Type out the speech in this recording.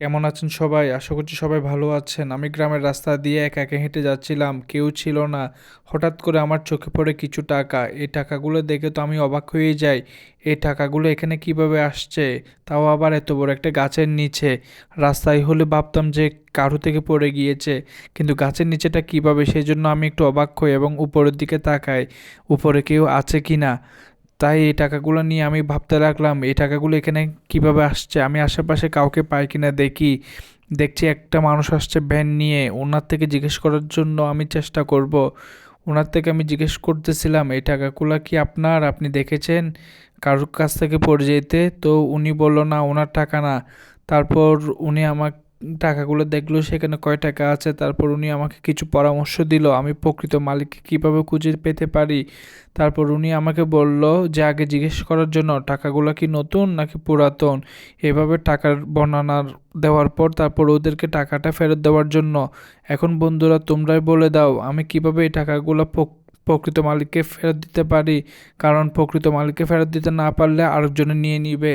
কেমন আছেন সবাই? আশা করছি সবাই ভালো আছেন। আমি গ্রামের রাস্তা দিয়ে একা একা হেঁটে যাচ্ছিলাম। কেউ ছিল না। হঠাৎ করে আমার চোখে পড়ে কিছু টাকা। এই টাকাগুলো দেখে তো আমি অবাক হয়ে যাই। এই টাকাগুলো এখানে কিভাবে আসছে? তাও আবার এত বড় একটা গাছের নিচে। রাস্তায় হলে ভাবতাম যে কারো থেকে পড়ে গিয়েছে। কিন্তু গাছের নিচেটা কিভাবে? সেজন্য আমি একটু অবাক হই এবং উপরের দিকে তাকাই। উপরে কেউ আছে কিনা? তাই এই টাকাগুলো নিয়ে আমি ভাবতে লাগলাম, এই টাকাগুলো এখানে কিভাবে আসছে? আমি আশেপাশে কাউকে পাই কিনা দেখি। দেখছি একটা মানুষ আসছে ভ্যান নিয়ে। ওনার থেকে জিজ্ঞেস করার জন্য আমি চেষ্টা করব। ওনার থেকে আমি জিজ্ঞেস করতেছিলাম, এই টাকাগুলো কি আপনার? আপনি দেখেছেন কারোর কাছ থেকে পড়ে যেতে? তো উনি বলল, না, ওনার টাকা না। তারপর উনি আমার টাকাগুলো দেখলো সেখানে কয় টাকা আছে। তারপর উনি আমাকে কিছু পরামর্শ দিল আমি প্রকৃত মালিককে কিভাবে খুঁজে পেতে পারি। তারপর উনি আমাকে বলল যে আগে জিজ্ঞেস করার জন্য টাকাগুলো কি নতুন নাকি পুরাতন। এভাবে টাকার বর্ণনা দেওয়ার পর তারপর ওদেরকে টাকাটা ফেরত দেওয়ার জন্য। এখন বন্ধুরা তোমরাই বলে দাও আমি কিভাবে এই টাকাগুলো প্রকৃত মালিককে ফেরত দিতে পারি। কারণ প্রকৃত মালিককে ফেরত দিতে না পারলে আরেকজনে নিয়ে নিবে।